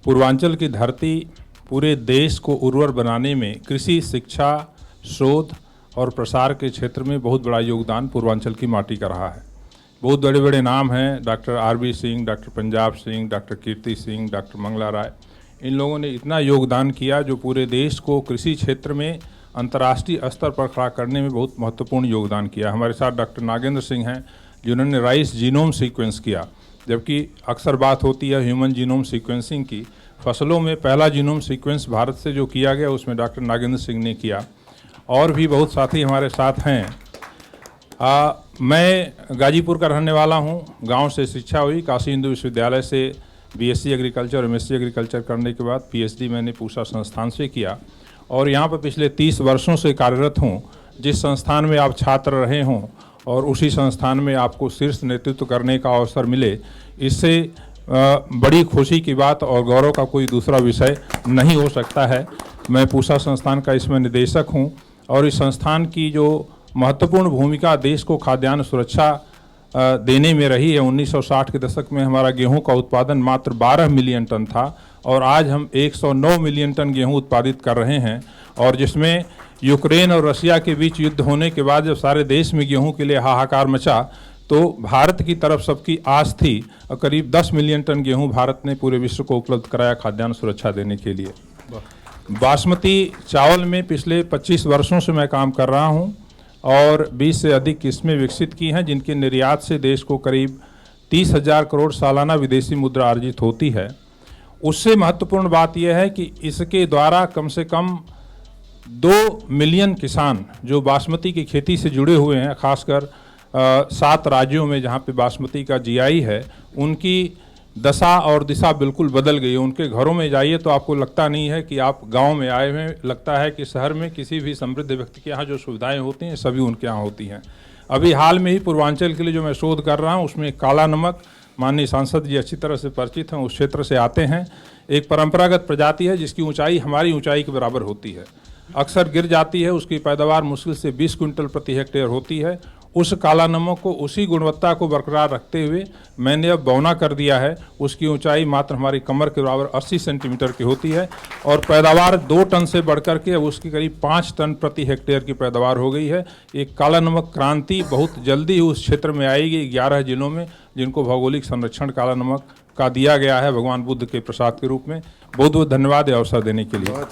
पूर्वांचल की धरती पूरे देश को उर्वर बनाने में कृषि, शिक्षा, शोध और प्रसार के क्षेत्र में बहुत बड़ा योगदान पूर्वांचल की माटी का रहा है। बहुत बड़े बड़े नाम हैं, doctor R B. Singh, doctor Punjab Singh, doctor Kirti Singh, doctor Mangala Rai. इन लोगों ने इतना योगदान किया जो पूरे देश को कृषि क्षेत्र में अंतर्राष्ट्रीय स्तर पर खड़ा करने में बहुत महत्वपूर्ण योगदान किया। हमारे साथ डॉक्टर नागेंद्र सिंह हैं जिन्होंने राइस जीनोम सीक्वेंस किया, जबकि अक्सर बात होती है ह्यूमन जीनोम सीक्वेंसिंग की। फसलों में पहला जीनोम सीक्वेंस भारत से जो किया गया उसमें डॉक्टर नागेंद्र सिंह ने किया। और भी बहुत साथी हमारे साथ हैं। मैं गाजीपुर का रहने वाला हूं। गांव से शिक्षा हुई, काशी हिंदू विश्वविद्यालय से बीएससी एग्रीकल्चर और एमएससी एग्रीकल्चर करने के बाद पीएचडी मैंने पूसा संस्थान से किया और यहां पर पिछले 30 वर्षों से कार्यरत हूं। जिस संस्थान में आप छात्र रहे हों और उसी संस्थान में आपको शीर्ष नेतृत्व करने का अवसर मिले, इससे बड़ी खुशी की बात और गौरव का कोई दूसरा विषय नहीं हो सकता है। मैं पूसा संस्थान का इसमें निदेशक हूं और इस संस्थान की जो महत्वपूर्ण भूमिका देश को खाद्यान्न सुरक्षा देने में रही है। 1960 के दशक में हमारा गेहूं का उत्पादन मात्र 12 मिलियन टन था और आज हम 109 मिलियन टन गेहूं उत्पादित कर रहे हैं। और जिसमें यूक्रेन और रशिया के बीच युद्ध होने के बाद जब सारे देश में गेहूं के लिए हाहाकार मचा तो भारत की तरफ सबकी आस थी और करीब 10 मिलियन टन गेहूं भारत ने पूरे विश्व को उपलब्ध कराया खाद्यान्न सुरक्षा देने के लिए। बासमती चावल में पिछले 25 वर्षों से मैं काम कर रहा हूं और 20 से अधिक किस्में विकसित की हैं जिनके निर्यात से देश को करीब 30,000 करोड़ सालाना विदेशी मुद्रा अर्जित होती है। उससे महत्वपूर्ण बात यह है कि इसके द्वारा कम से कम 2 मिलियन किसान जो बासमती की खेती से जुड़े हुए हैं, खासकर 7 राज्यों में जहाँ पे बासमती का जीआई है, उनकी दशा और दिशा बिल्कुल बदल गई है। उनके घरों में जाइए तो आपको लगता नहीं है कि आप गांव में आए हुए, लगता है कि शहर में किसी भी समृद्ध व्यक्ति के यहाँ जो सुविधाएं होती हैं सभी उनके यहाँ होती हैं। अभी हाल में ही पूर्वांचल के लिए जो मैं शोध कर रहा हूँ उसमें काला नमक, माननीय सांसद जी अच्छी तरह से परिचित हैं, उस क्षेत्र से आते हैं। एक परंपरागत प्रजाति है जिसकी ऊंचाई हमारी ऊंचाई के बराबर होती है, अक्सर गिर जाती है, उसकी पैदावार मुश्किल से 20 क्विंटल प्रति हेक्टेयर होती है। उस काला नमक को उसी गुणवत्ता को बरकरार रखते हुए मैंने अब बौना कर दिया है। उसकी ऊंचाई मात्र हमारी कमर के बराबर 80 सेंटीमीटर की होती है और पैदावार 2 टन से बढ़कर के अब उसकी करीब 5 टन प्रति हेक्टेयर की पैदावार हो गई है। एक काला नमक क्रांति बहुत जल्दी ही उस क्षेत्र में आएगी। 11 जिलों में जिनको भौगोलिक संरक्षण काला नमक का दिया गया है भगवान बुद्ध के प्रसाद के रूप में। बहुत बहुत धन्यवाद अवसर देने के लिए।